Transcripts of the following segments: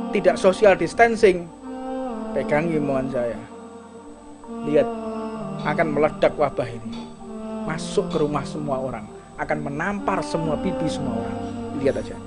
tidak social distancing, pegangi mohon saya. Lihat, akan meledak wabah ini, masuk ke rumah semua orang, akan menampar semua pipi semua orang. Lihat aja.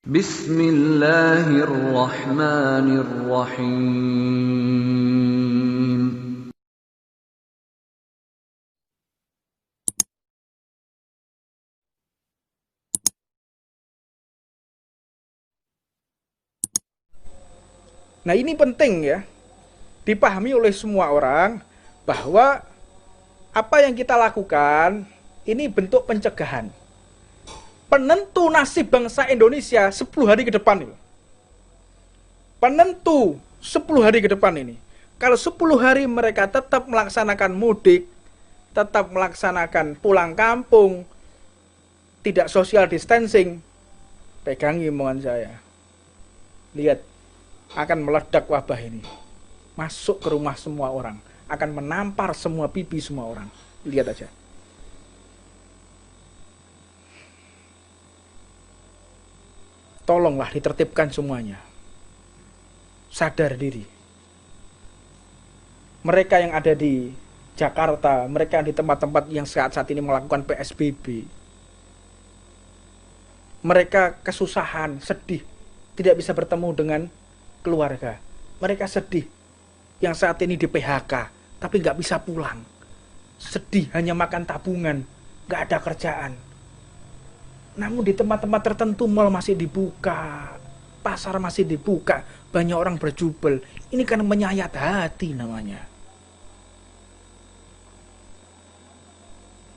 Bismillahirrahmanirrahim. Nah, ini penting ya, dipahami oleh semua orang bahwa apa yang kita lakukan ini bentuk pencegahan. Penentu nasib bangsa Indonesia 10 hari ke depan ini. Penentu 10 hari ke depan ini. Kalau 10 hari mereka tetap melaksanakan mudik, tetap melaksanakan pulang kampung, tidak social distancing, pegangi mohon saya. Lihat, akan meledak wabah ini, masuk ke rumah semua orang, akan menampar semua pipi semua orang. Lihat aja. Tolonglah ditertibkan semuanya. Sadar diri. Mereka yang ada di Jakarta, mereka yang di tempat-tempat yang saat ini melakukan PSBB, mereka kesusahan, sedih, tidak bisa bertemu dengan keluarga. Mereka sedih yang saat ini di PHK, tapi nggak bisa pulang. Sedih, hanya makan tabungan, nggak ada kerjaan. Namun di tempat-tempat tertentu mal masih dibuka, pasar masih dibuka, banyak orang berjubel. Ini kan menyayat hati namanya.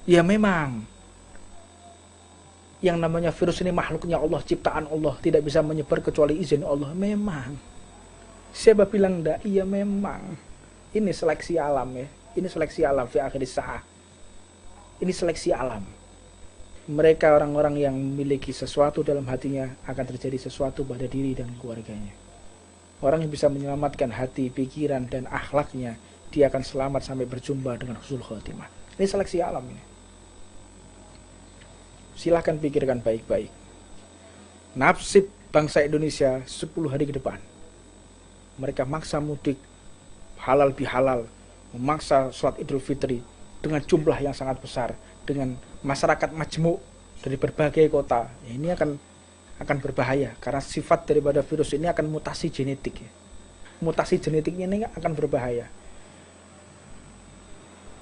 Ya memang, yang namanya virus ini makhluknya Allah, ciptaan Allah, tidak bisa menyebar kecuali izin Allah. Memang. Siapa bilang enggak? Iya memang. Ini seleksi alam ya. Ini seleksi alam fi akhir sa'ah. Ini seleksi alam. Mereka orang-orang yang memiliki sesuatu dalam hatinya akan terjadi sesuatu pada diri dan keluarganya. Orang yang bisa menyelamatkan hati, pikiran, dan akhlaknya, dia akan selamat sampai berjumpa dengan husnul khotimah. Ini seleksi alam ini. Silahkan pikirkan baik-baik. Nasib bangsa Indonesia 10 hari ke depan. Mereka maksa mudik, halal bihalal, memaksa sholat Idul Fitri dengan jumlah yang sangat besar, dengan masyarakat majmuk dari berbagai kota. Ini akan berbahaya karena sifat daripada virus ini akan mutasi genetik. Mutasi genetiknya ini akan berbahaya.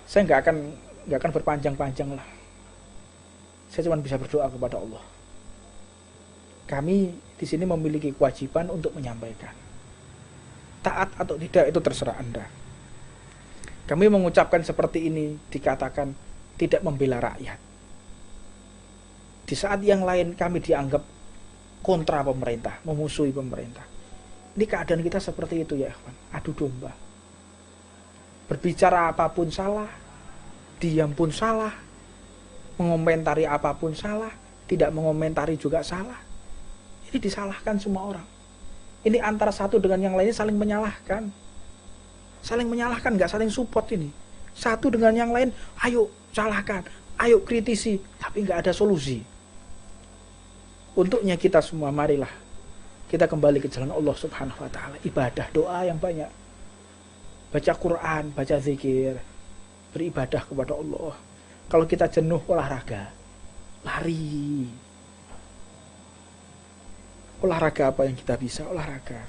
Saya nggak akan berpanjang-panjang lah. Saya cuma bisa berdoa kepada Allah. Kami di sini memiliki kewajiban untuk menyampaikan. Taat atau tidak itu terserah Anda. Kami mengucapkan seperti ini dikatakan tidak membela rakyat. Di saat yang lain kami dianggap kontra pemerintah, memusuhi pemerintah. Ini keadaan kita seperti itu ya, ikhwan. Adu domba. Berbicara apapun salah, diam pun salah, mengomentari apapun salah, tidak mengomentari juga salah. Ini disalahkan semua orang. Ini antara satu dengan yang lainnya saling menyalahkan. Saling menyalahkan, nggak saling support ini. Satu dengan yang lain, ayo salahkan, ayo kritisi, tapi nggak ada solusi. Untuknya kita semua, marilah kita kembali ke jalan Allah Subhanahu wa Ta'ala. Ibadah, doa yang banyak, baca Quran, baca zikir, beribadah kepada Allah. Kalau kita jenuh, olahraga, lari. Olahraga apa yang kita bisa? Olahraga.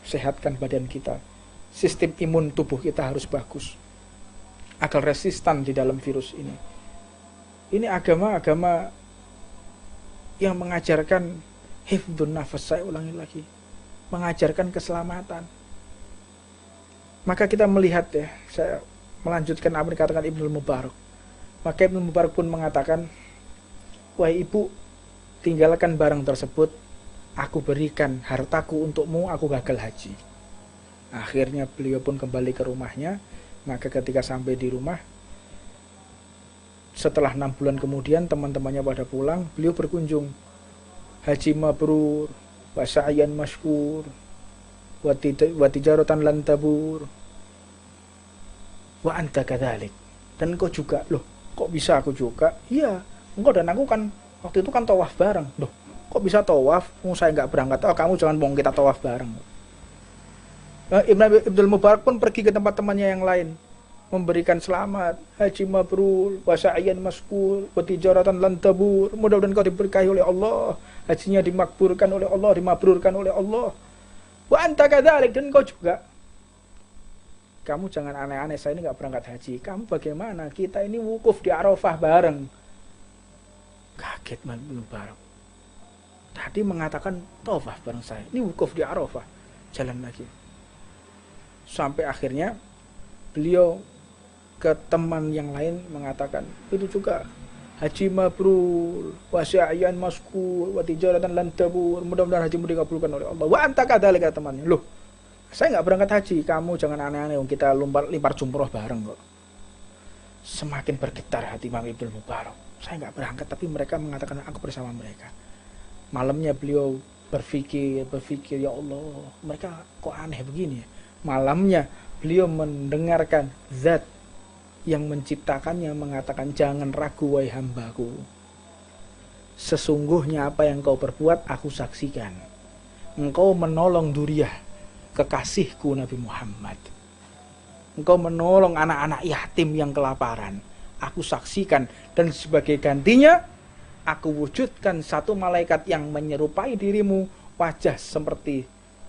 Sehatkan badan kita. Sistem imun tubuh kita harus bagus agar resistan di dalam virus ini. Ini agama-agama yang mengajarkan hifdzun nafas, saya ulangi lagi, mengajarkan keselamatan. Maka kita melihat ya, saya melanjutkan apa yang dikatakan Ibnu Mubarak. Maka Ibnu Mubarak pun mengatakan, wahai ibu, tinggalkan barang tersebut, aku berikan hartaku untukmu, aku gagal haji. Akhirnya beliau pun kembali ke rumahnya. Maka ketika sampai di rumah, Setelah 6 bulan kemudian teman-temannya pada pulang, beliau berkunjung. Haji mabrur, wa sa'yan masykur, wa tijaratan lan tabur, wa anta kadzalik. Dan engkau juga. Loh, kok bisa aku juga? Iya, engkau dan aku kan waktu itu kan tawaf bareng. Loh, kok bisa tawaf? Saya nggak berangkat. Oh, kamu jangan bohong, kita tawaf bareng. Ibnu Mubarak pun pergi ke tempat temannya yang lain, memberikan selamat, haji mabrur, wa sa'yan masykur, wa tijaratan lan tabur. Mudah-mudahan kau diberkahi oleh Allah, hajinya dimakburkan oleh Allah, dimabrurkan oleh Allah. Wa anta kadzalik, dan kau juga. Kamu jangan aneh-aneh, saya ini nggak berangkat haji. Kamu bagaimana? Kita ini wukuf di Arafah bareng. Kaget Ibnu Mubarak. Tadi mengatakan tawaf bareng saya, ini wukuf di Arafah. Jalan lagi. Sampai akhirnya beliau ke teman yang lain mengatakan, itu juga haji mabrur, wa sa'yan masykur, wa tijaratan lan tabur. Mudah-mudahan hajimu dikabulkan oleh Allah. Wa anta kadzalik, kata temannya. Loh, saya nggak berangkat haji, kamu jangan aneh-aneh, kita limpar jumroh bareng kok. Semakin bergetar hati Imam Ibnu Mubarak. Saya nggak berangkat, tapi mereka mengatakan aku bersama mereka. Malamnya beliau berpikir, ya Allah, mereka kok aneh begini ya. Malamnya beliau mendengarkan zat yang menciptakannya mengatakan, jangan ragu wahai hambaku, sesungguhnya apa yang kau perbuat aku saksikan. Engkau menolong Duriyah, kekasihku Nabi Muhammad. Engkau menolong anak-anak yatim yang kelaparan, aku saksikan. Dan sebagai gantinya aku wujudkan satu malaikat yang menyerupai dirimu, wajah seperti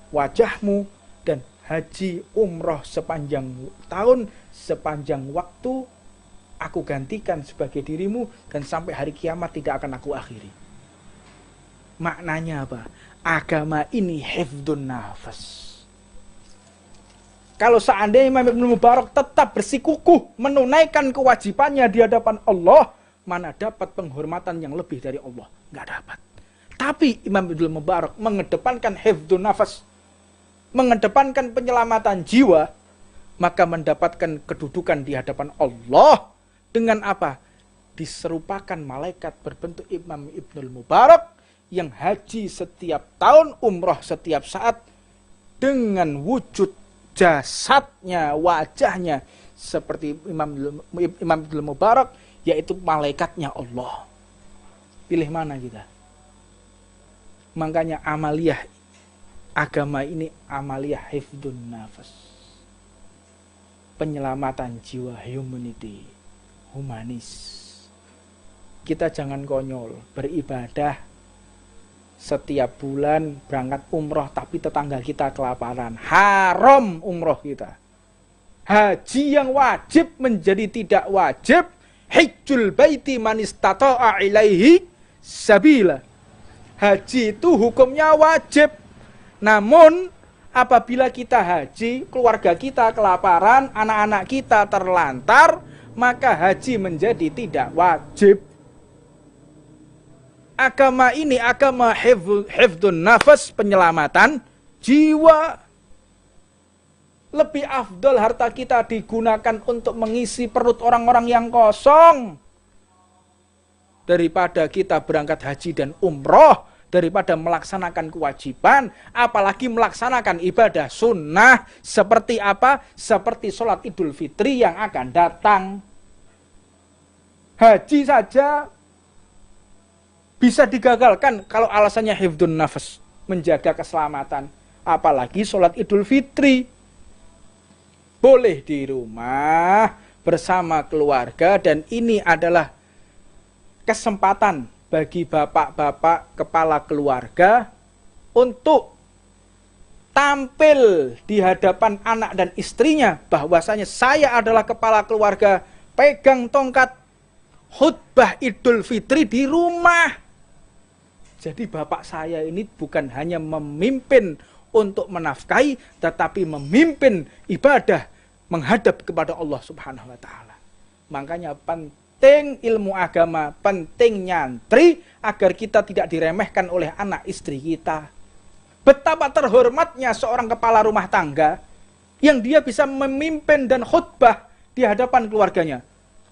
wajahmu, dan haji umroh sepanjang tahun, sepanjang waktu aku gantikan sebagai dirimu, dan sampai hari kiamat tidak akan aku akhiri. Maknanya apa? Agama ini hifdun nafas. Kalau seandainya Imam Ibnu Mubarak tetap bersikukuh menunaikan kewajibannya di hadapan Allah, mana dapat penghormatan yang lebih dari Allah? Nggak dapat. Tapi Imam Ibnu Mubarak mengedepankan hifdun nafas, mengedepankan penyelamatan jiwa, maka mendapatkan kedudukan di hadapan Allah dengan apa? Diserupakan malaikat berbentuk Imam Ibnu Mubarak yang haji setiap tahun, umroh setiap saat, dengan wujud jasadnya, wajahnya seperti Imam Ibnu Mubarak, yaitu malaikatnya Allah. Pilih mana kita? Makanya amaliyah agama ini amaliyah hifdun nafas, penyelamatan jiwa, humanity, humanis. Kita jangan konyol beribadah setiap bulan berangkat umroh tapi tetangga kita kelaparan, haram umroh kita. Haji yang wajib menjadi tidak wajib. Hajjul baiti man istata'a ilaihi sabila. Haji itu hukumnya wajib. Namun apabila kita haji, keluarga kita kelaparan, anak-anak kita terlantar, maka haji menjadi tidak wajib. Agama ini agama hifdun nafas, penyelamatan jiwa. Lebih afdol harta kita digunakan untuk mengisi perut orang-orang yang kosong daripada kita berangkat haji dan umroh, daripada melaksanakan kewajiban, apalagi melaksanakan ibadah sunnah. Seperti apa? Seperti sholat Idul Fitri yang akan datang. Haji saja bisa digagalkan kalau alasannya hifdun nafas, menjaga keselamatan. Apalagi sholat Idul Fitri. Boleh di rumah bersama keluarga, dan ini adalah kesempatan bagi bapak-bapak kepala keluarga untuk tampil di hadapan anak dan istrinya bahwasanya saya adalah kepala keluarga, pegang tongkat khutbah Idul Fitri di rumah. Jadi bapak saya ini bukan hanya memimpin untuk menafkahi, tetapi memimpin ibadah menghadap kepada Allah Subhanahu wa taala. Makanya penting ilmu agama, penting nyantri agar kita tidak diremehkan oleh anak istri kita. Betapa terhormatnya seorang kepala rumah tangga yang dia bisa memimpin dan khutbah di hadapan keluarganya.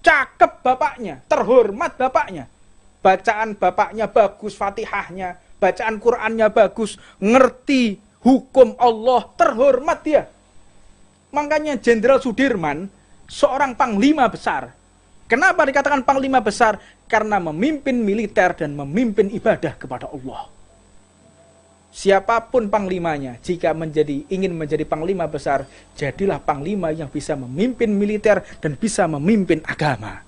cakep bapaknya, terhormat bapaknya. Bacaan bapaknya bagus, Fatihahnya, bacaan Qur'annya bagus, ngerti hukum Allah, terhormat dia. Makanya Jenderal Sudirman seorang panglima besar. Kenapa dikatakan panglima besar? Karena memimpin militer dan memimpin ibadah kepada Allah. Siapapun panglimanya, jika ingin menjadi panglima besar, jadilah panglima yang bisa memimpin militer dan bisa memimpin agama.